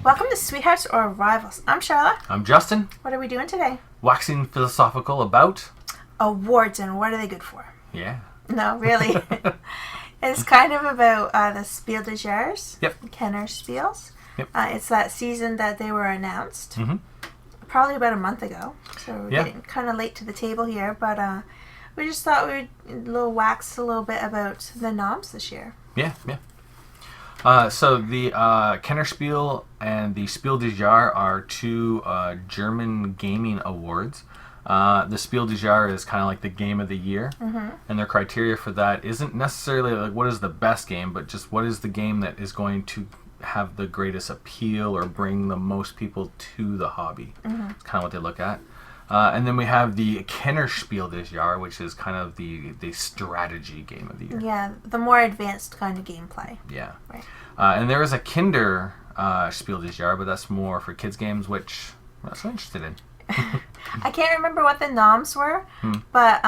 Welcome to Sweethearts or Rivals. I'm Charla. I'm Justin. What are we doing today? Waxing philosophical about... awards and what are they good for? Yeah. No, really. It's kind of about the Spiel des Jahres. Yep. Kenner Spiels. Yep. It's that season that they were announced. Mm-hmm. Probably about a month ago. So we're getting kind of late to the table here. But we just thought we'd wax a little bit about the noms this year. Yeah. So the Kenner Spiel and the Spiel des Jahres are two German gaming awards. The Spiel des Jahres is kind of like the game of the year, and their criteria for that isn't necessarily like what is the best game, but just what is the game that is going to have the greatest appeal or bring the most people to the hobby. It's kind of what they look at. And then we have the Kenner Spiel des Jahres, which is kind of the strategy game of the year. Yeah, the more advanced kind of gameplay. Yeah. Right. And there is a Kinder Spiel des Jahres, but that's more for kids games, which I'm not so interested in. I can't remember what the noms were, but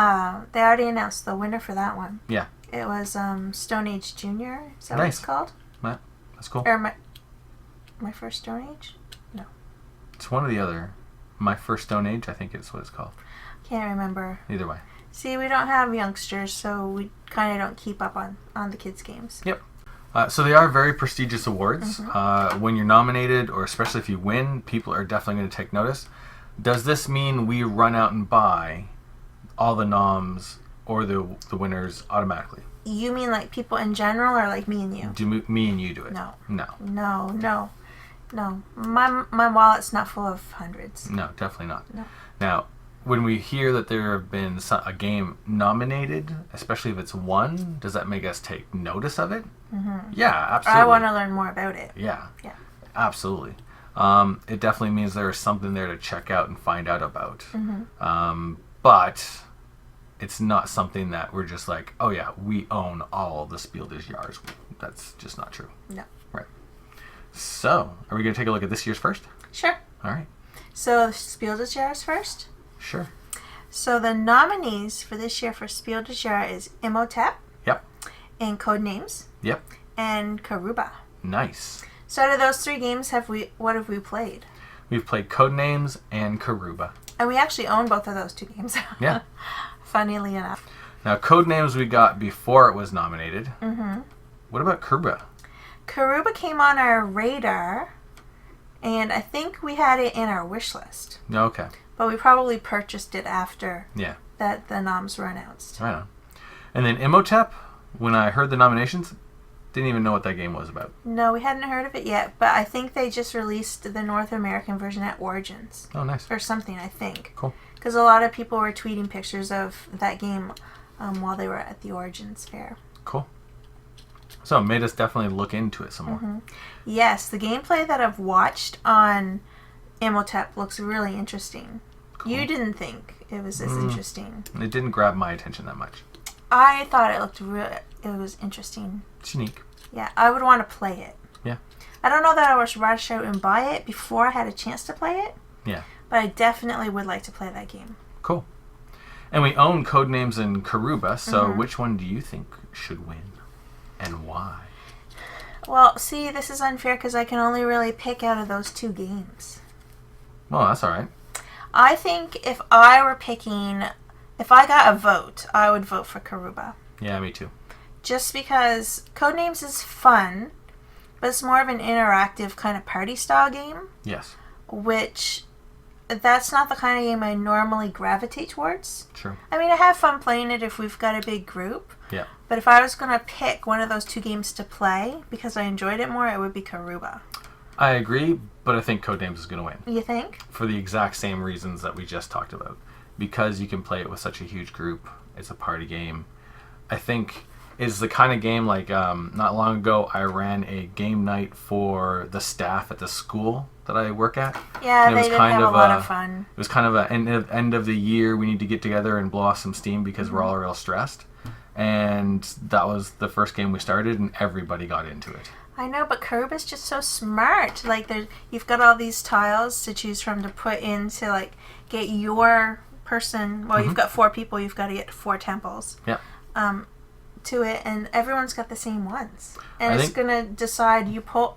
they already announced the winner for that one. Yeah. It was Stone Age Junior. Is that Nice. what it's called? Yeah, that's cool. Or my First Stone Age? No. It's one or the other. My First Stone Age, I think is what it's called. Can't remember. Either way. See, we don't have youngsters, so we kind of don't keep up on the kids' games. Yep. So they are very prestigious awards. When you're nominated, or especially if you win, people are definitely going to take notice. Does this mean we run out and buy all the noms or the winners automatically? You mean like people in general, or like me and you? Do me and you do it? No. No. No. My wallet's not full of hundreds. No, definitely not. No. Now, when we hear that there have been a game nominated, especially if it's won, does that make us take notice of it? Yeah, absolutely. I want to learn more about it. Yeah. Yeah. Absolutely. It definitely means there is something there to check out and find out about. But it's not something that we're just like, oh yeah, we own all the Spiel des Jahres. That's just not true. No. Right. So, are we going to take a look at this year's first? Sure. All right. So, Spiel des Jahres first? Sure. So, the nominees for this year for Spiel des Jahres is Imhotep. Yep. And Codenames. Yep. And Karuba. Nice. So, out of those three games, what have we played? We've played Codenames and Karuba. And we actually own both of those two games. Yeah. Funnily enough. Now, Codenames we got before it was nominated. What about Karuba? Karuba came on our radar, and I think we had it in our wish list. Okay. But we probably purchased it after that the noms were announced. Right on. And then Imhotep, when I heard the nominations, didn't even know what that game was about. No, we hadn't heard of it yet, but I think they just released the North American version at Origins. Oh, nice. Or something, I think. Cool. Because a lot of people were tweeting pictures of that game while they were at the Origins fair. Cool. So it made us definitely look into it some more. Yes, the gameplay that I've watched on Imhotep looks really interesting. Cool. You didn't think it was as interesting. It didn't grab my attention that much. I thought it was interesting. It's unique. Yeah, I would want to play it. Yeah. I don't know that I was rush out and buy it before I had a chance to play it. Yeah. But I definitely would like to play that game. Cool. And we own Codenames and Karuba, so which one do you think should win? And why? Well, see, this is unfair because I can only really pick out of those two games. Well, that's all right. I think if I got a vote, I would vote for Karuba. Yeah, me too. Just because Codenames is fun, but it's more of an interactive kind of party style game. Yes. Which, that's not the kind of game I normally gravitate towards. True. I mean, I have fun playing it if we've got a big group. Yeah. But if I was going to pick one of those two games to play, because I enjoyed it more, it would be Karuba. I agree, but I think Codenames is going to win. You think? For the exact same reasons that we just talked about. Because you can play it with such a huge group. It's a party game. I think it's the kind of game like not long ago I ran a game night for the staff at the school that I work at. Yeah, they did have a lot of fun. It was kind of an end of the year. We need to get together and blow off some steam because we're all real stressed. And that was the first game we started, and everybody got into it. I know, but Curb is just so smart. Like, you've got all these tiles to choose from to put in to, like, get your person. Well, you've got 4 people. You've got to get 4 temples. Yeah. To it, and everyone's got the same ones. And it's gonna decide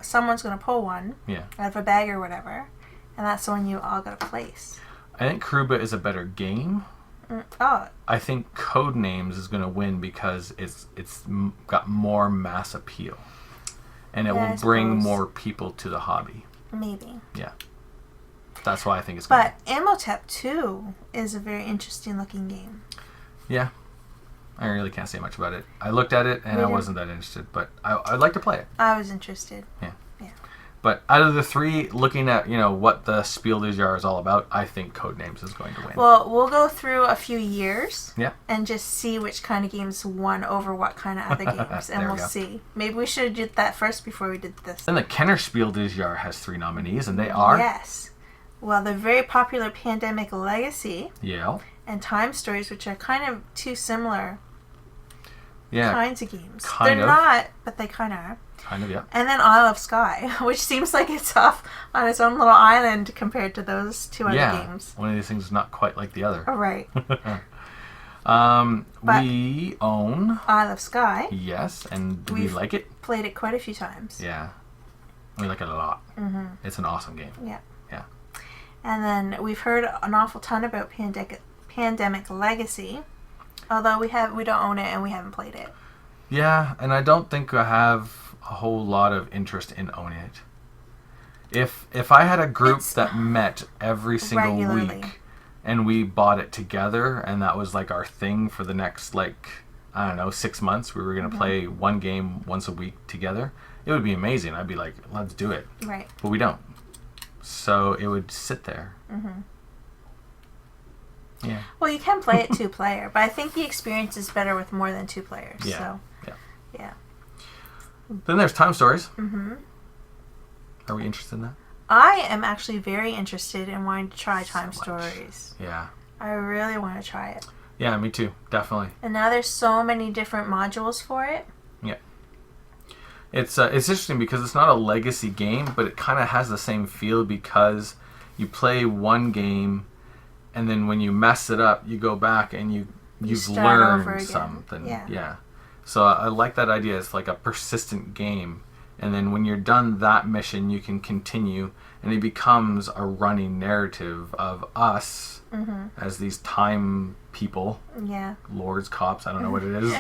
someone's gonna pull one. Yeah. Out of a bag or whatever, and that's the one you all got to place. I think Kruba is a better game. Oh. I think Codenames is going to win because it's got more mass appeal. And it will bring more people to the hobby. Maybe. Yeah. That's why I think it's good. But Imhotep 2 is a very interesting looking game. Yeah. I really can't say much about it. I looked at it and I wasn't that interested, but I'd like to play it. I was interested. Yeah. Yeah. But out of the 3, looking at, what the Spiel des Jahres is all about, I think Codenames is going to win. Well, we'll go through a few years. Yeah. And just see which kind of games won over what kind of other games. And we'll see. Maybe we should have did that first before we did this. Then the Kenner Spiel des Jahres has 3 nominees, and they are... Yes. Well, the very popular Pandemic Legacy. Yeah. And Time Stories, which are kind of 2 similar kinds of games. They're not, but they kind of are. Kind of, yeah. And then Isle of Skye, which seems like it's off on its own little island compared to those 2 other games. One of these things is not quite like the other. Oh, right. We own Isle of Skye. Yes, and we like it. Played it quite a few times. Yeah. We like it a lot. Mm-hmm. It's an awesome game. Yeah. Yeah. And then we've heard an awful ton about Pandemic Legacy. Although we don't own it and we haven't played it. Yeah, and I don't think I have a whole lot of interest in owning it. If I had a group that met every single week and we bought it together and that was like our thing for the next 6 months, we were going to play one game once a week together, it would be amazing. I'd be like, let's do it. Right. But we don't. So it would sit there. Mm-hmm. Yeah. Well, you can play it 2-player, but I think the experience is better with more than 2 players. Yeah. So, yeah. Then there's Time Stories. Mm-hmm. Are we interested in that? I am actually very interested in wanting to try Time Stories. Yeah. I really want to try it. Yeah, me too. Definitely. And now there's so many different modules for it. Yeah. It's interesting because it's not a legacy game, but it kind of has the same feel because you play one game and then when you mess it up, you go back and you've learned something. Yeah. So I like that idea. It's like a persistent game. And then when you're done that mission, you can continue. And it becomes a running narrative of us as these time people. Yeah. Lords, cops, I don't know what it is.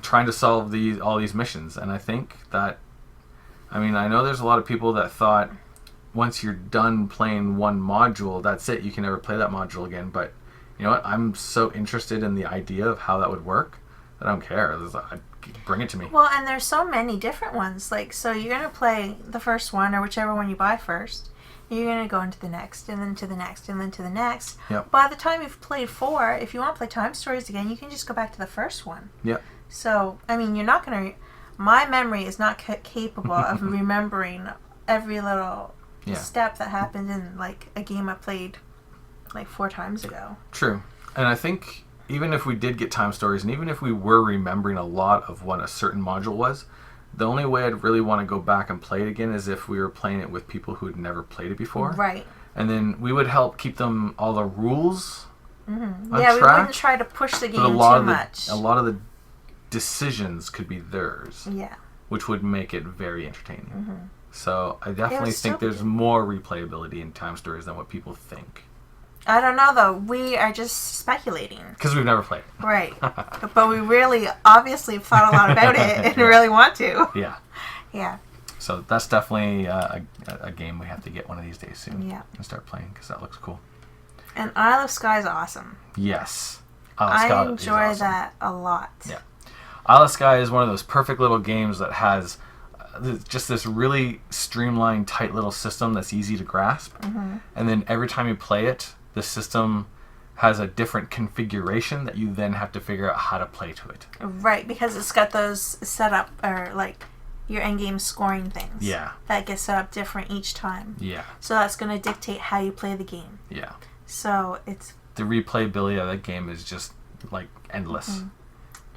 Trying to solve all these missions. And I think that, I know there's a lot of people that thought once you're done playing one module, that's it. You can never play that module again. But you know what? I'm so interested in the idea of how that would work that I don't care. Bring it to me. Well, and there's so many different ones. So you're going to play the first one or whichever one you buy first. You're going to go into the next, and then to the next, and then to the next. Yep. By the time you've played 4, if you want to play Time Stories again, you can just go back to the first one. Yep. So, you're not going to... My memory is not capable of remembering every little step that happened in, a game I played, 4 times ago. True. And I think even if we did get Time Stories, and even if we were remembering a lot of what a certain module was, the only way I'd really want to go back and play it again is if we were playing it with people who had never played it before. Right. And then we would help keep them all the rules on we track, wouldn't try to push the game too much. A lot of the decisions could be theirs. Yeah. Which would make it very entertaining. So I definitely think there's more replayability in Time Stories than what people think. I don't know, though. We are just speculating. Because we've never played it. Right. But we really, obviously, have thought a lot about it and really want to. Yeah. Yeah. So that's definitely a game we have to get one of these days soon. Yeah. And start playing, because that looks cool. And Isle of Skye is awesome. Yes. I enjoy that a lot. Yeah. Isle of Skye is one of those perfect little games that has just this really streamlined, tight little system that's easy to grasp. And then every time you play it, the system has a different configuration that you then have to figure out how to play to it. Right, because it's got those set up, or your endgame scoring things. Yeah. That get set up different each time. Yeah. So that's going to dictate how you play the game. Yeah. So it's... The replayability of that game is just, endless.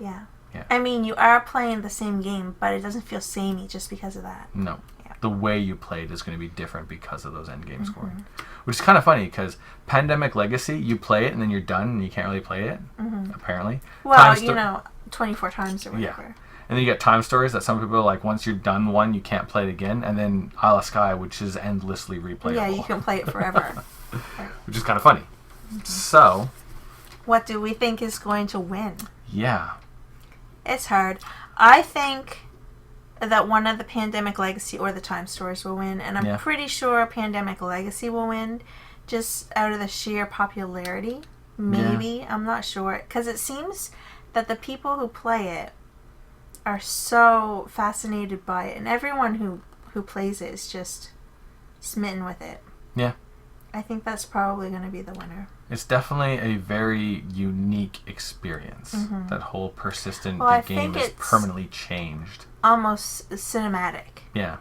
Yeah. Yeah. I mean, you are playing the same game, but it doesn't feel samey just because of that. No. Yeah. The way you play it is going to be different because of those end game scoring. Which is kind of funny because Pandemic Legacy, you play it and then you're done and you can't really play it, apparently. Well, 24 times or whatever. Yeah. And then you get time stories that some people are like, once you're done one, you can't play it again. And then Isle of Skye, which is endlessly replayable. Yeah, you can play it forever. Which is kind of funny. So. What do we think is going to win? Yeah. It's hard. I think that one of the Pandemic Legacy or the Time Stories will win, and I'm pretty sure Pandemic Legacy will win just out of the sheer popularity. Maybe. I'm not sure. Because it seems that the people who play it are so fascinated by it, and everyone who plays it is just smitten with it. Yeah. I think that's probably going to be the winner. It's definitely a very unique experience. That whole persistent game is permanently changed. Almost cinematic. Yeah.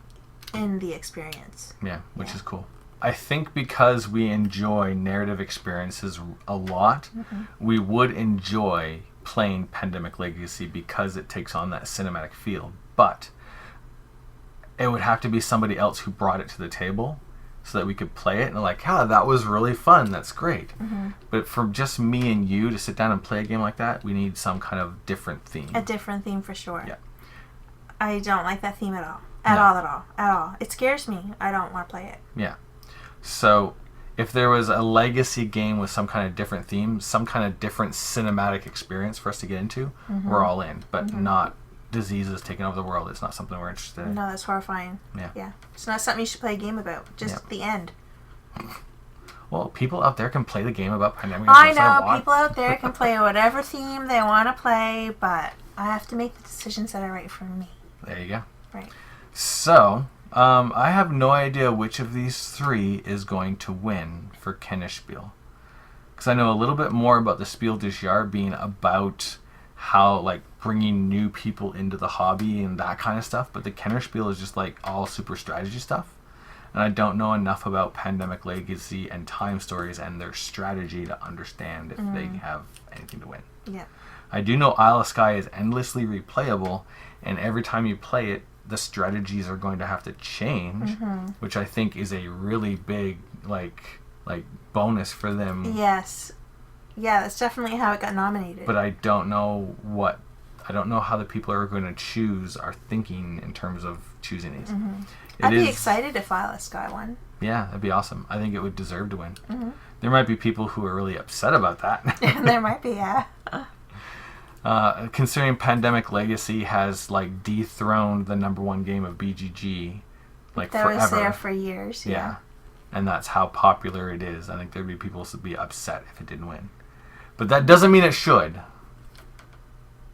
In the experience. Yeah, which is cool. I think because we enjoy narrative experiences a lot, we would enjoy playing Pandemic Legacy because it takes on that cinematic feel. But it would have to be somebody else who brought it to the table so that we could play it and like, that was really fun. That's great. But for just me and you to sit down and play a game like that, we need some kind of different theme. A different theme for sure. Yeah. I don't like that theme at all. At all. It scares me. I don't want to play it. Yeah. So if there was a legacy game with some kind of different theme, some kind of different cinematic experience for us to get into, we're all in. But not diseases taking over the world. It's not something we're interested in. No, that's horrifying. Yeah. It's not something you should play a game about. Just the end. Well, people out there can play the game about pandemic. I know. People out there can play whatever theme they want to play, but I have to make the decisions that are right for me. There you go. Right. So, I have no idea which of these three is going to win for Kennerspiel. Because I know a little bit more about the Spiel des Jahres being about how, like, bringing new people into the hobby and that kind of stuff. But the Kennerspiel is just, like, all super strategy stuff. And I don't know enough about Pandemic Legacy and Time Stories and their strategy to understand if they have anything to win. Yeah. I do know Isle of Skye is endlessly replayable, and every time you play it, the strategies are going to have to change, which I think is a really big, like bonus for them. Yes. Yeah, that's definitely how it got nominated. But I don't know how the people are going to choose are thinking in terms of choosing these. I'd be excited if Isle of Skye won. Yeah, that'd be awesome. I think it would deserve to win. There might be people who are really upset about that. There might be, yeah. Considering Pandemic Legacy has like dethroned the #1 game of BGG, like that forever. Was there for years. Yeah. And that's how popular it is. I think there'd be people who would be upset if it didn't win, but that doesn't mean it should.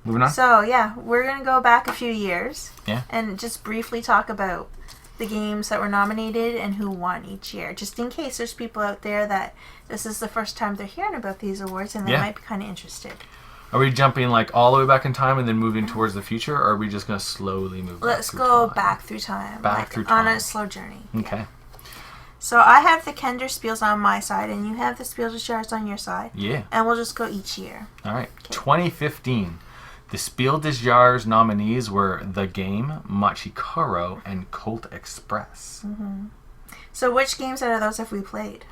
Moving on. So yeah, we're gonna go back a few years. Yeah. And just briefly talk about the games that were nominated and who won each year, just in case there's people out there that this is the first time they're hearing about these awards and they might be kind of interested. Are we jumping like all the way back in time and then moving towards the future, or are we just going to slowly move back Let's go back through time. Back through time. On a slow journey. Okay. So I have the Kennerspiels on my side and you have the Spiel des Jahres on your side. Yeah. And we'll just go each year. All right. Okay. 2015. The Spiel des Jahres nominees were The Game, Machikoro, and Colt Express. So which games out of those have we played?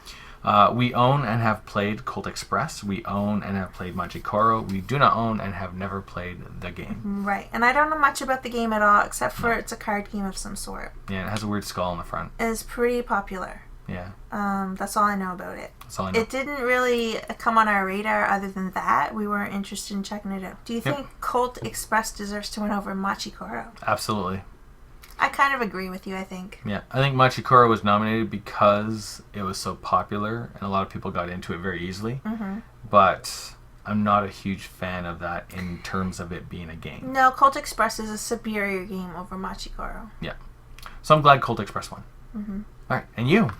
We own and have played Colt Express. We own and have played Machikoro. We do not own and have never played The Game. Right. And I don't know much about the game at all, except for it's a card game of some sort. Yeah, it has a weird skull on the front. It's pretty popular. Yeah. That's all I know about it. That's all I know. It didn't really come on our radar other than that. We weren't interested in checking it out. Do you think Colt Express deserves to win over Machikoro? Absolutely. I kind of agree with you, I think. Yeah, I think Machikoro was nominated because it was so popular and a lot of people got into it very easily. But I'm not a huge fan of that in terms of it being a game. No, Colt Express is a superior game over Machikoro. Yeah. So I'm glad Colt Express won. All right, and you?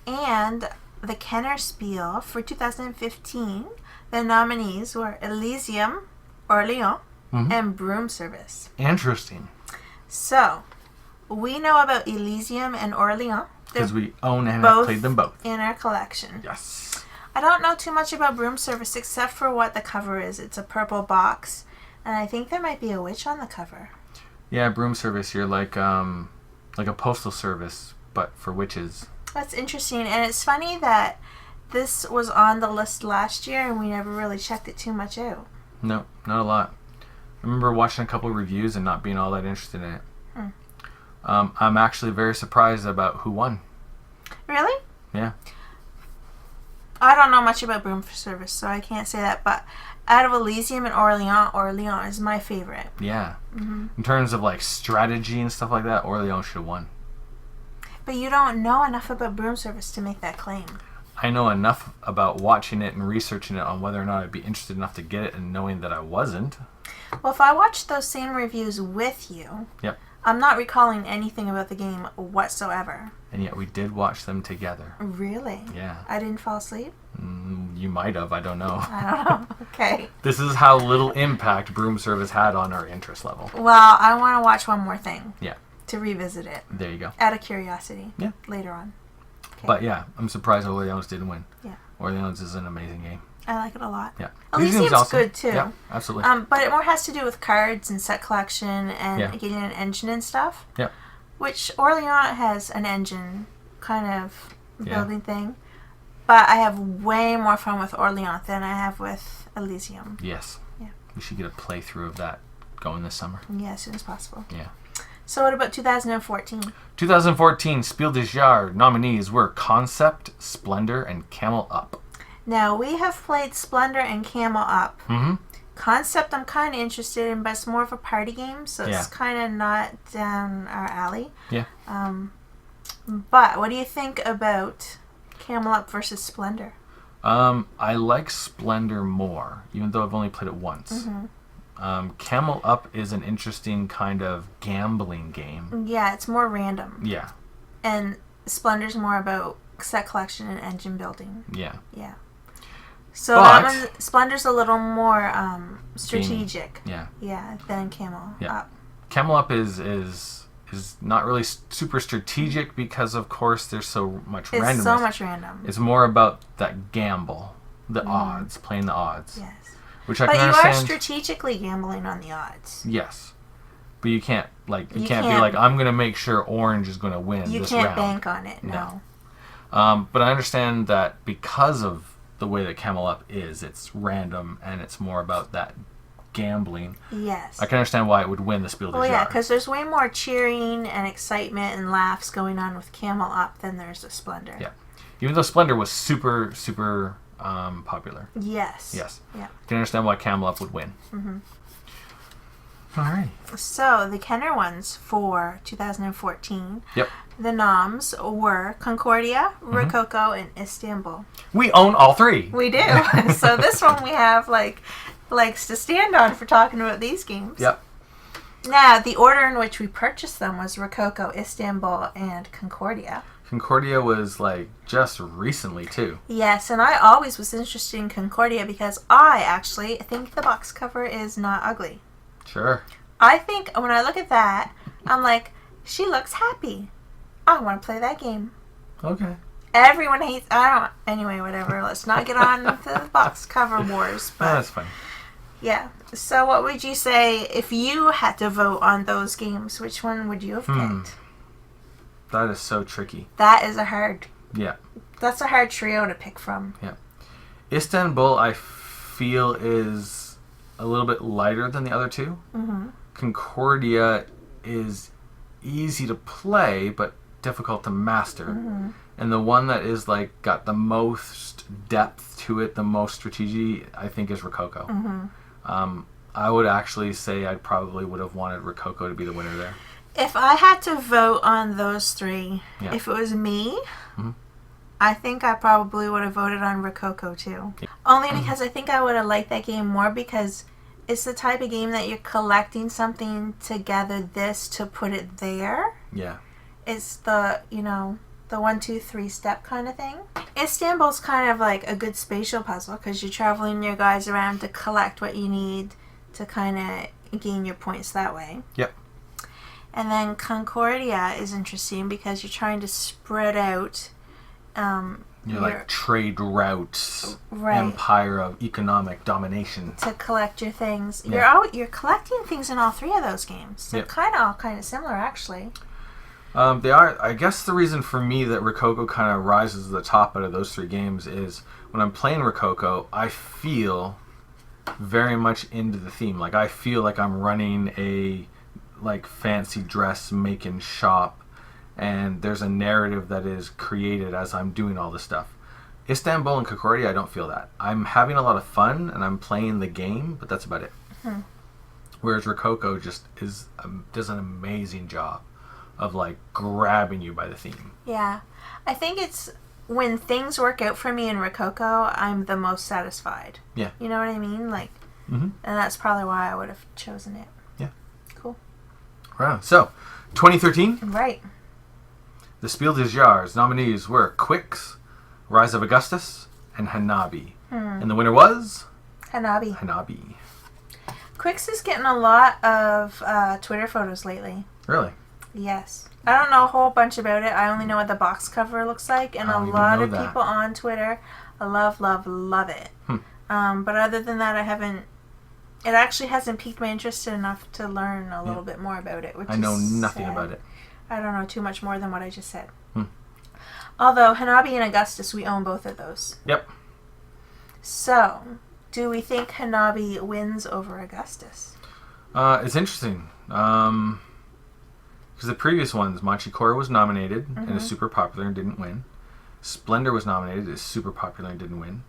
And the Kennerspiel for 2015, the nominees were Elysium, Orléans, and Broom Service. Interesting. So, we know about Elysium and Orléans. Because we own and have played them both. In our collection. Yes. I don't know too much about Broom Service except for what the cover is. It's a purple box, And I think there might be a witch on the cover. Yeah, broom service. You're like a postal service, but for witches. That's interesting. And it's funny that this was on the list last year and we never really checked it too much out. No, not a lot. I remember watching a couple of reviews and not being all that interested in it. I'm actually very surprised about who won. Really? Yeah. I don't know much about broom service, so I can't say that. But out of Elysium and Orleans is my favorite. Yeah. In terms of like strategy and stuff like that, Orleans should have won. But you don't know enough about broom service to make that claim. I know enough about watching it and researching it on whether or not I'd be interested enough to get it, and knowing that I wasn't. Well, if I watched those same reviews with you, Yep. I'm not recalling anything about the game whatsoever. And yet we did watch them together. Really? Yeah. I didn't fall asleep? You might have. I don't know. I don't know. Okay. This is how little impact broom service had on our interest level. Well, I want to watch one more thing. Yeah. To revisit it. There you go. Out of curiosity. Yeah. Later on. Okay. But yeah, I'm surprised Orleans didn't win. Yeah. Orleans is an amazing game. I like it a lot. Yeah. Elysium's awesome. good too. Yeah, absolutely. But it more has to do with cards and set collection and getting an engine and stuff. Yep. Which Orleans has an engine kind of building thing. But I have way more fun with Orleans than I have with Elysium. Yes. Yeah. We should get a playthrough of that going this summer. Yeah, as soon as possible. Yeah. So what about 2014? 2014 Spiel des Jahres nominees were Concept, Splendor, and Camel Up. Now, we have played Splendor and Camel Up. Mm-hmm. Concept I'm kind of interested in, but it's more of a party game, so it's kind of not down our alley. Yeah. But what do you think about Camel Up versus Splendor? I like Splendor more, even though I've only played it once. Camel Up is an interesting kind of gambling game. Yeah, it's more random. Yeah. And Splendor's more about set collection and engine building. Yeah. Yeah. So that one, Splendor's a little more strategic. Yeah. Than Camel Up. Camel Up is not really super strategic because, of course, there's so much randomness. It's so much random. It's more about that gamble, the odds, playing the odds. Yes. Which I can understand. But you are strategically gambling on the odds. Yes. But you can't be like, I'm going to make sure orange is going to win this round. You can't bank on it, no. But I understand that because of the way that Camel Up is, it's random and it's more about that gambling. Yes. I can understand why it would win the Spiel des Jahres. Well, yeah, because there's way more cheering and excitement and laughs going on with Camel Up than there's with Splendor. Yeah. Even though Splendor was super, super popular. Yes. Yes. Yeah. I can understand why Camel Up would win. Mm-hmm. All right. So, the Kenner ones for 2014. Yep. The noms were Concordia, Rococo, and Istanbul. We own all three. We do. So this one we have legs to stand on for talking about these games. Yep. Now, the order in which we purchased them was Rococo, Istanbul, and Concordia. Concordia was just recently too. Yes, and I always was interested in Concordia because I actually think the box cover is not ugly. Sure. I think when I look at that, I'm like, she looks happy. I want to play that game. Okay. Everyone hates... Anyway, whatever. Let's not get on to the box cover wars. But that's fine. Yeah. So what would you say if you had to vote on those games? Which one would you have picked? That is so tricky. That is a hard... Yeah. That's a hard trio to pick from. Yeah. Istanbul, I feel, is a little bit lighter than the other two. Mm-hmm. Concordia is easy to play, but difficult to master. Mm-hmm. And the one that is got the most depth to it, the most strategy, I think, is Rococo. Mm-hmm. I would actually say I probably would have wanted Rococo to be the winner there. If I had to vote on those three, if it was me, I think I probably would have voted on Rococo too. Yeah. Only because I think I would have liked that game more because it's the type of game that you're collecting something to gather this to put it there. Yeah. It's the 1, 2, 3 step kind of thing. Istanbul's kind of like a good spatial puzzle because you're traveling your guys around to collect what you need to kind of gain your points that way. Yep. And then Concordia is interesting because you're trying to spread out Your like trade routes, empire of economic domination. To collect your things. Yeah. You're collecting things in all three of those games. They're kind of similar, actually. They are. I guess the reason for me that Rococo kind of rises to the top out of those three games is when I'm playing Rococo, I feel very much into the theme. Like I feel like I'm running a like fancy dress making shop, and there's a narrative that is created as I'm doing all this stuff. Istanbul and Concordia, I don't feel that. I'm having a lot of fun and I'm playing the game, but that's about it. Whereas Rococo just does an amazing job of like grabbing you by the theme. Yeah. I think it's when things work out for me in Rococo, I'm the most satisfied. Yeah. You know what I mean? Like, and that's probably why I would have chosen it. Yeah. Cool. Right. So, 2013. Right. The Spiel des Jahres nominees were Quicks, Rise of Augustus, and Hanabi. And the winner was? Hanabi. Quicks is getting a lot of Twitter photos lately. Really? Yes. I don't know a whole bunch about it. I only know what the box cover looks like, and a lot of people on Twitter love it. But other than that, it actually hasn't piqued my interest enough to learn a little bit more about it. I know nothing about it. I don't know too much more than what I just said. Although Hanabi and Augustus, we own both of those. Yep. So, do we think Hanabi wins over Augustus? It's interesting. Because the previous ones, Manchikora was nominated and is super popular and didn't win. Splendor was nominated, is super popular and didn't win.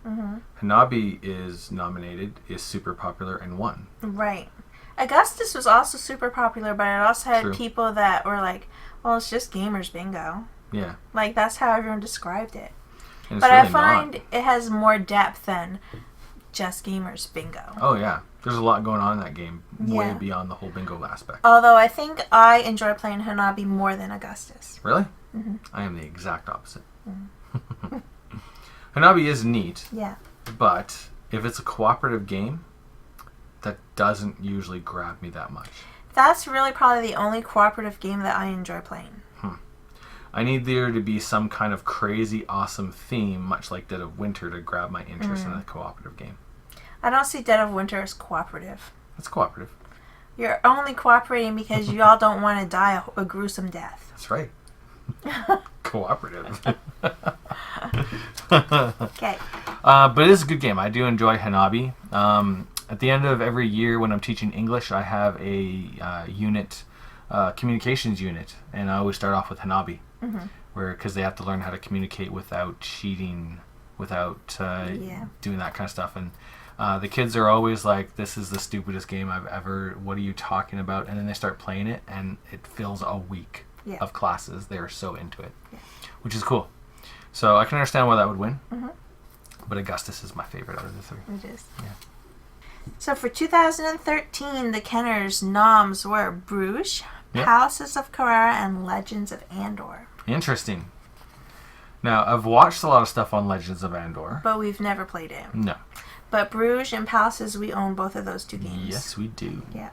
Hanabi is nominated, is super popular and won. Right. Augustus was also super popular, but it also had people that were like, well, it's just gamers bingo. Yeah. Like, that's how everyone described it. But really I find it has more depth than just gamers bingo. Oh, yeah. There's a lot going on in that game, way beyond the whole bingo aspect. Although I think I enjoy playing Hanabi more than Augustus. Really? I am the exact opposite. Hanabi is neat. Yeah. But if it's a cooperative game, that doesn't usually grab me that much. That's really probably the only cooperative game that I enjoy playing. I need there to be some kind of crazy, awesome theme, much like Dead of Winter, to grab my interest in a cooperative game. I don't see Dead of Winter as cooperative. It's cooperative. You're only cooperating because you all don't want to die a gruesome death. That's right. Cooperative. Okay. But it is a good game. I do enjoy Hanabi. At the end of every year when I'm teaching English, I have a unit, communications unit, and I always start off with Hanabi. Because they have to learn how to communicate without cheating, without doing that kind of stuff. And the kids are always like, this is the stupidest game I've ever, what are you talking about? And then they start playing it, and it fills a week of classes. They're so into it, which is cool. So I can understand why that would win. But Augustus is my favorite out of the three. It is. Yeah. So for 2013, the Kenners noms were Bruges, Palaces of Carrara, and Legends of Andor. Interesting. Now, I've watched a lot of stuff on Legends of Andor. But we've never played it. No. But Bruges and Palaces, we own both of those two games. Yes, we do. Yeah.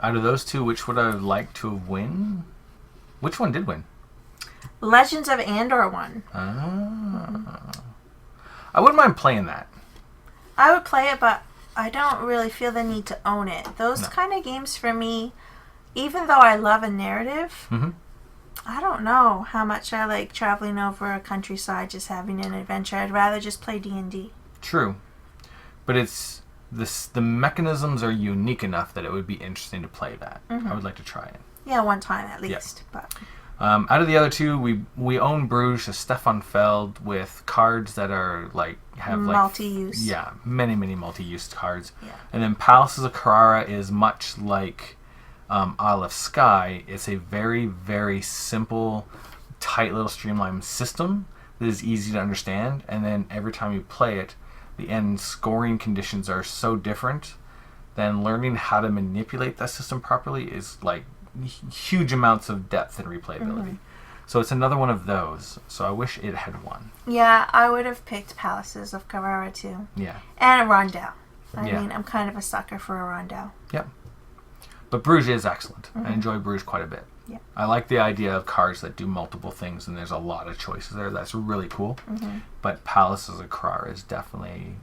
Out of those two, which would I have liked to have win? Which one did win? Legends of Andor won. I wouldn't mind playing that. I would play it, but I don't really feel the need to own it. Those kind of games for me, even though I love a narrative, I don't know how much I like traveling over a countryside, just having an adventure. I'd rather just play D&D. True. But it's the mechanisms are unique enough that it would be interesting to play that. I would like to try it. Yeah, one time at least. Yeah. But out of the other two, we own Bruges, a Stefan Feld with cards that are have multi-use. Yeah, many multi-use cards. Yeah. And then Palaces of Carrara is much like Isle of Skye. It's a very, very simple, tight little streamlined system that is easy to understand. And then every time you play it, the end scoring conditions are so different. Then learning how to manipulate that system properly is like huge amounts of depth and replayability. So it's another one of those. So I wish it had won. Yeah, I would have picked Palaces of Carrara too. Yeah. And a Rondel. I mean, I'm kind of a sucker for a Rondel. Yep. But Bruges is excellent. Mm-hmm. I enjoy Bruges quite a bit. Yeah. I like the idea of cards that do multiple things, and there's a lot of choices there. That's really cool. Mm-hmm. But Palaces of Carrara is definitely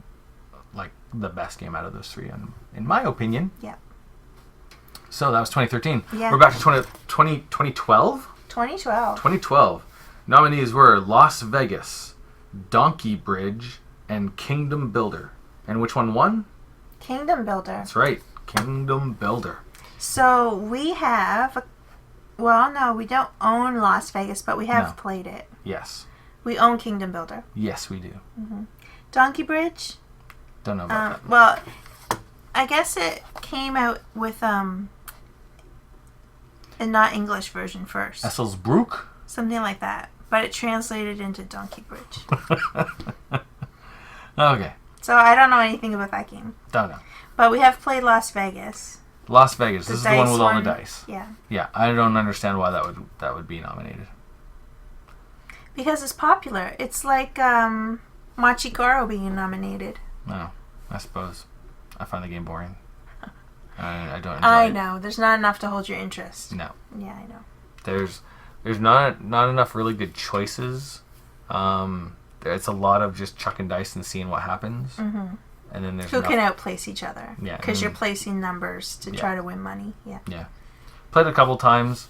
like the best game out of those three, in my opinion. Yeah. So that was 2013. Yeah. We're back to 2012? 2012. 2012. Nominees were Las Vegas, Donkey Bridge, and Kingdom Builder. And which one won? Kingdom Builder. That's right. Kingdom Builder. So we have... Well, no, we don't own Las Vegas, but we have played it. Yes. We own Kingdom Builder. Yes, we do. Mm-hmm. Donkey Bridge? Don't know about that. Well, I guess it came out with a not English version first. Esselsbrook? Something like that. But it translated into Donkey Bridge. Okay. So I don't know anything about that game. Don't know. But we have played Las Vegas. Las Vegas. This is the one with all the dice. Yeah. Yeah, I don't understand why that would be nominated. Because it's popular. It's like Machigoro being nominated. No, I suppose. I find the game boring. I don't enjoy I it. know. There's not enough to hold your interest. No. Yeah, I know. There's not enough really good choices. It's a lot of just chucking dice and seeing what happens. Mm-hmm. And then there's who can outplace each other. Yeah. Because you're placing numbers to try to win money. Yeah. Yeah. Played it a couple times.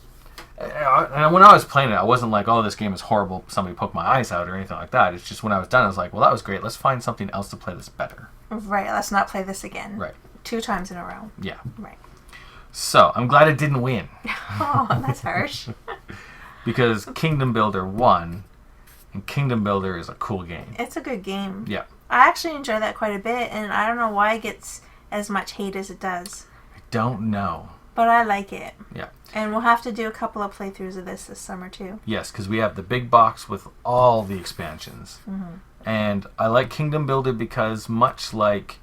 And when I was playing it, I wasn't like, oh, this game is horrible. Somebody poked my eyes out or anything like that. It's just when I was done, I was like, well, that was great. Let's find something else to play that's better. Right. Let's not play this again. Right. 2 times in a row. Yeah. Right. So, I'm glad it didn't win. Oh, that's harsh. Because Kingdom Builder won, and Kingdom Builder is a cool game. It's a good game. Yeah. I actually enjoy that quite a bit, and I don't know why it gets as much hate as it does. I don't know. But I like it. Yeah. And we'll have to do a couple of playthroughs of this summer, too. Yes, because we have the big box with all the expansions. Mm-hmm. And I like Kingdom Builder because much like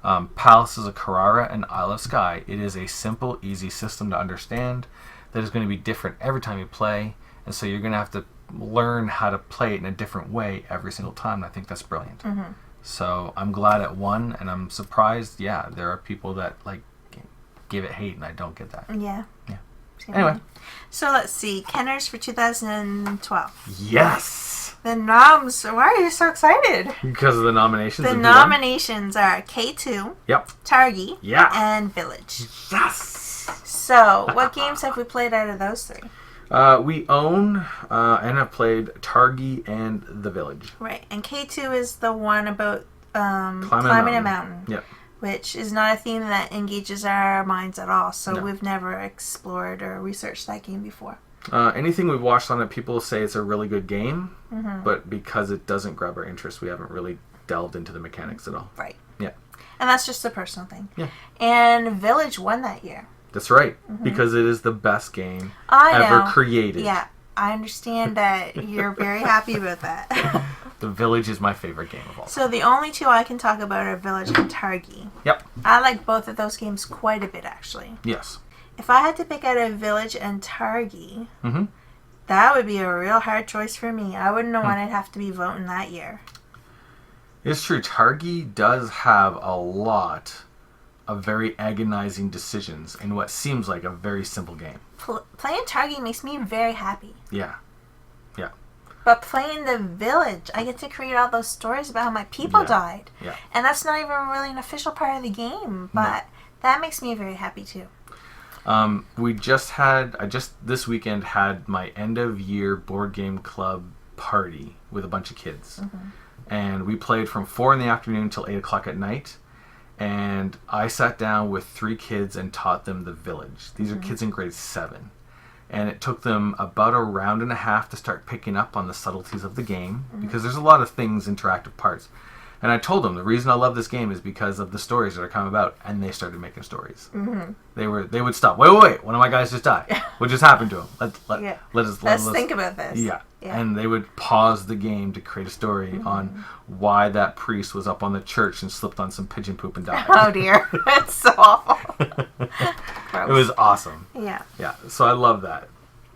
Palaces of Carrara and Isle of Skye, it is a simple, easy system to understand that is going to be different every time you play. And so you're going to have to learn how to play it in a different way every single time. And I think that's brilliant. Mm-hmm. So I'm glad it won, and I'm surprised, there are people that like give it hate, and I don't get that. Yeah. Yeah. Anyway. So let's see. Kenners for 2012. Yes! The noms. Why are you so excited? Because of the nominations. The nominations are K2, Yep. Targi, Yeah. and Village. Yes! So, what games have we played out of those 3? We own and have played Targi and The Village. Right. And K2 is the one about climbing a mountain. Yep. Which is not a theme that engages our minds at all. So No. we've never explored or researched that game before. Anything we've watched on it, people say it's a really good game, Mm-hmm. but because it doesn't grab our interest, we haven't really delved into the mechanics at all. Right. Yeah. And that's just a personal thing. Yeah. And Village won that year. That's right, Mm-hmm. because it is the best game I ever know. created. Yeah. I understand that you're very happy about that. The Village is my favorite game of all time. So the only 2 I can talk about are Village and Targi. Yep. I like both of those games quite a bit, actually. Yes. If I had to pick out a Village and Targi, Mm-hmm. that would be a real hard choice for me. I wouldn't know when I'd have to be voting that year. It's true. Targi does have a lot of very agonizing decisions in what seems like a very simple game. Playing Targi makes me very happy. Yeah. Yeah. But playing The Village, I get to create all those stories about how my people died. Yeah. And that's not even really an official part of the game, but that makes me very happy too. I just this weekend had my end of year board game club party with a bunch of kids. Mm-hmm. And we played from 4 in the afternoon till 8 o'clock at night. And I sat down with 3 kids and taught them The Village. These are kids in grade 7. And it took them about a round and a half to start picking up on the subtleties of the game, because there's a lot of things, interactive parts. And I told them the reason I love this game is because of the stories that are coming about, and they started making stories. Mm-hmm. They would stop. Wait! One of my guys just died. What just happened to him? Let's think about this. Yeah. And they would pause the game to create a story on why that priest was up on the church and slipped on some pigeon poop and died. Oh dear, that's so awful. It was awesome. Yeah. Yeah. So I love that.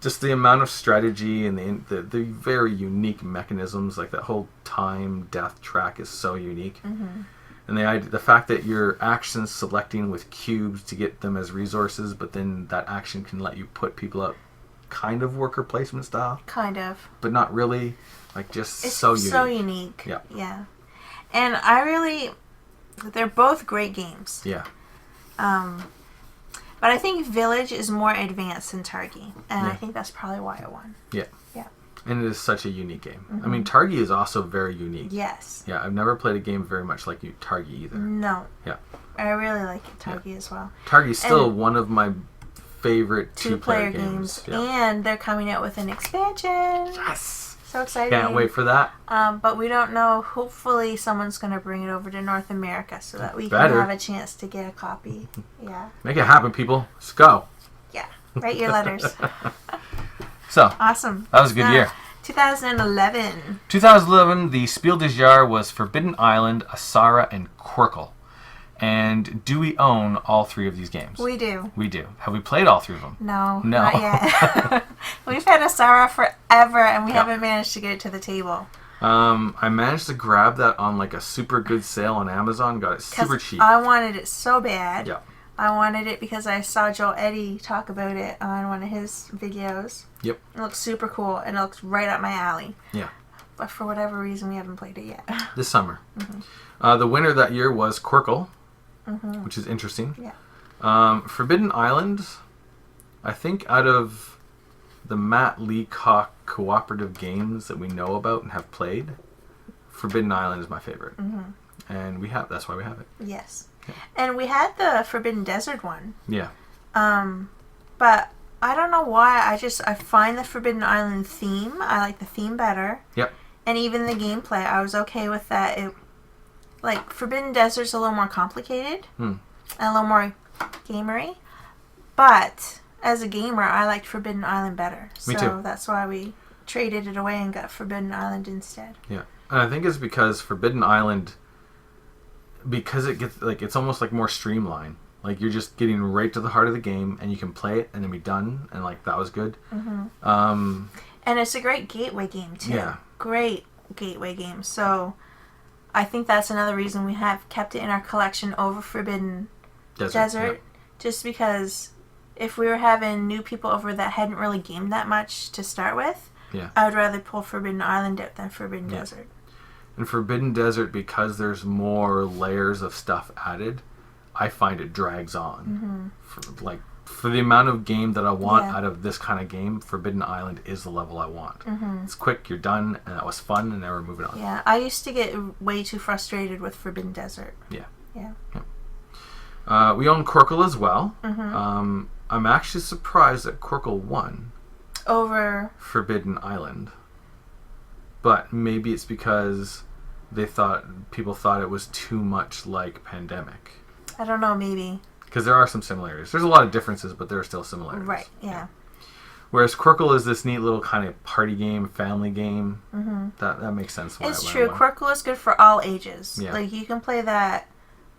Just the amount of strategy and the very unique mechanisms, like that whole time death track is so unique. Mm-hmm. And the fact that you're action selecting with cubes to get them as resources, but then that action can let you put people up kind of worker placement style. Kind of. But not really. Like, just It's so unique. so unique. Yeah. Yeah. And they're both great games. Yeah. But I think Village is more advanced than Targi. And I think that's probably why it won. Yeah. Yeah. And it is such a unique game. I mean, Targi is also very unique. Yes. Yeah, I've never played a game very much like Targi either. No. Yeah. I really like Targi as well. Targi's still one of my favorite two-player games. Yeah. And they're coming out with an expansion. Yes! So exciting. Can't wait for that. But we don't know. Hopefully someo's going to bring it over to North America so that we can have a chance to get a copy. Yeah. Make it happen, people. Let's go. Yeah. Write your letters. So. Awesome. That was a good year. 2011. 2011, the Spiel des Jahres was Forbidden Island, Asara, and Quirkle. And do we own all three of these games? We do. We do. Have we played all three of them? No. Not yet. We've had Asara forever, and we haven't managed to get it to the table. I managed to grab that on like a super good sale on Amazon. Got it super cheap. I wanted it so bad. Yeah. I wanted it because I saw Joel Eddy talk about it on one of his videos. Yep. It looks super cool, and it looks right up my alley. Yeah. But for whatever reason, we haven't played it yet. This summer. The winner that year was Quirkle, which is interesting. Yeah. Forbidden Island, I think out of the Matt Leacock cooperative games that we know about and have played, Forbidden Island is my favorite. And that's why we have it. Yes. Yeah. And we had the Forbidden Desert one. Yeah. But I don't know why. I find the Forbidden Island theme. I like the theme better. Yep. And even the gameplay, I was okay with that. Forbidden Desert's a little more complicated. And a little more gamery. But as a gamer, I liked Forbidden Island better. Me too. So that's why we traded it away and got Forbidden Island instead. Yeah. And I think it's because Forbidden Island, because it gets it's almost like more streamlined. Like you're just getting right to the heart of the game, and you can play it and then be done, and that was good. And it's a great gateway game too. Yeah. Great gateway game. So I think that's another reason we have kept it in our collection over Forbidden Desert. Just because if we were having new people over that hadn't really gamed that much to start with, I would rather pull Forbidden Island out than Forbidden Desert. And Forbidden Desert, because there's more layers of stuff added, I find it drags on. For the amount of game that I want out of this kind of game, Forbidden Island is the level I want. It's quick, you're done, and that was fun, and now we're moving on. Yeah, I used to get way too frustrated with Forbidden Desert. Yeah. Yeah. We own Quirkle as well. I'm actually surprised that Quirkle won over Forbidden Island. But maybe it's because people thought it was too much like Pandemic. I don't know, maybe. Because there are some similarities. There's a lot of differences, but there are still similarities. Right, yeah. Whereas Quirkle is this neat little kind of party game, family game. That makes sense. It's true. Quirkle is good for all ages. Yeah. Like, you can play that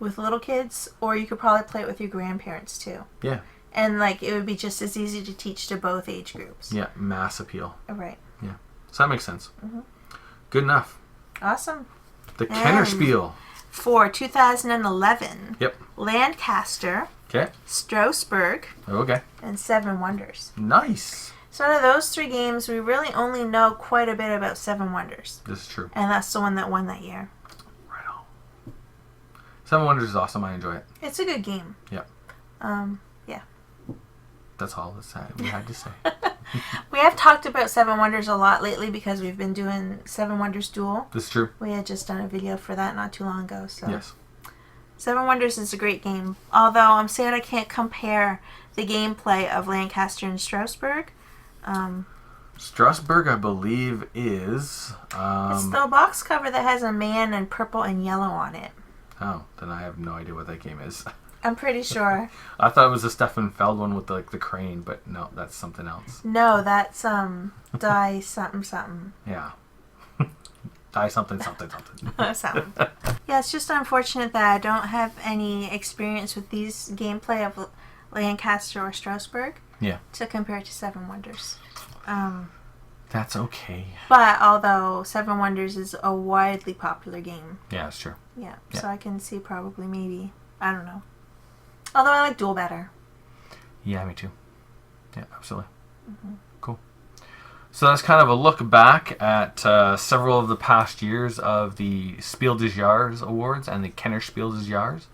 with little kids, or you could probably play it with your grandparents, too. Yeah. And, it would be just as easy to teach to both age groups. Yeah, mass appeal. Right. Yeah. So that makes sense. Good enough. Awesome. The Kenner Spiel. For 2011. Yep. Lancaster. Okay. Strasbourg. Okay. And Seven Wonders. Nice. So out of those three games, we really only know quite a bit about Seven Wonders. This is true. And that's the one that won that year. Right on. Seven Wonders is awesome. I enjoy it. It's a good game. Yep. Yeah. That's all we had to say. We have talked about Seven Wonders a lot lately because we've been doing Seven Wonders Duel. This is true. We had just done a video for that not too long ago. So. Yes. Seven Wonders is a great game. Although I'm sad I can't compare the gameplay of Lancaster and Strasbourg. Strasbourg, I believe, is... it's the box cover that has a man in purple and yellow on it. Oh, then I have no idea what that game is. I'm pretty sure. I thought it was the Stefan Feld one with the crane, but no, that's something else. No, that's Die something something. Yeah. Die something something something. Something. Yeah, it's just unfortunate that I don't have any experience with these gameplay of Lancaster or Strasbourg. Yeah. To compare to Seven Wonders. That's okay. But although Seven Wonders is a widely popular game. Yeah, that's true. Yeah, so I can see probably maybe, I don't know. Although I like Duel better. Yeah, me too. Yeah, absolutely. Mm-hmm. Cool. So that's kind of a look back at several of the past years of the Spiel des Jahres awards and the Kenner Spiel des Jahres.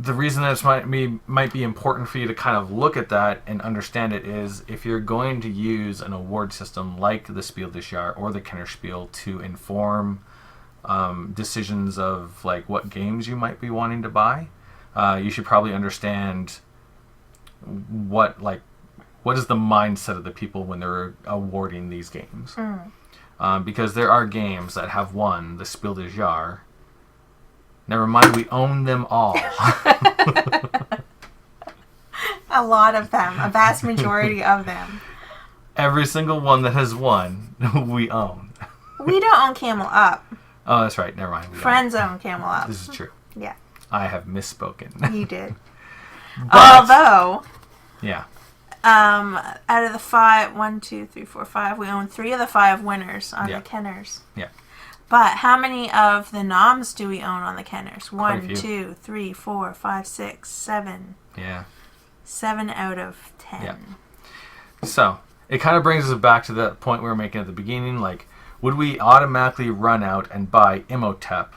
The reason that it might be important for you to kind of look at that and understand it is if you're going to use an award system like the Spiel des Jahres or the Kenner Spiel to inform decisions of like what games you might be wanting to buy, you should probably understand what is the mindset of the people when they're awarding these games. Because there are games that have won the Spiel des Jahres. Never mind, we own them all. A lot of them. A vast majority of them. Every single one that has won, we own. We don't own Camel Up. Oh, that's right. Never mind. Friends own Camel Up. This is true. Yeah. I have misspoken. You did. But, although... Yeah. Out of the 5, 1, 2, 3, 4, 5, we own 3 of the 5 winners on the Kenners. Yeah. But how many of the noms do we own on the Kenners? Quite a 1, few. 2, 3, 4, 5, 6, 7. Yeah. 7 out of 10. Yeah. So, it kind of brings us back to that point we were making at the beginning. Like, would we automatically run out and buy Imhotep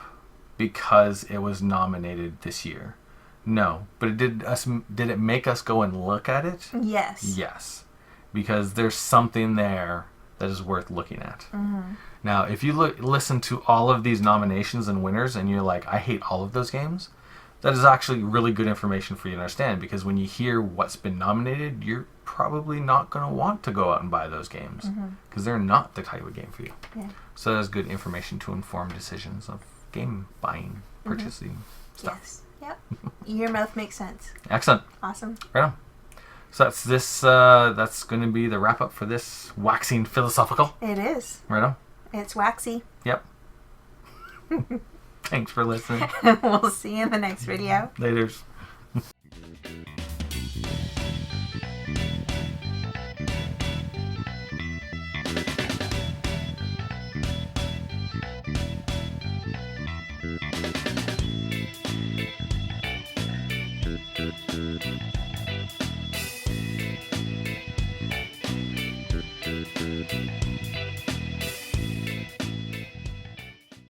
because it was nominated this year? No. But did it make us go and look at it? Yes. Yes. Because there's something there that is worth looking at. Mm-hmm. Now, if you listen to all of these nominations and winners and you're like, I hate all of those games, that is actually really good information for you to understand, because when you hear what's been nominated, you're probably not going to want to go out and buy those games because they're not the type of game for you. Yeah. So that's good information to inform decisions of game buying, purchasing stuff. Yes. Yep. Your mouth makes sense. Excellent. Awesome. Right on. So that's this. That's going to be the wrap up for this waxing philosophical. It is. Right on. It's waxy. Yep. Thanks for listening. We'll see you in the next video. Laters.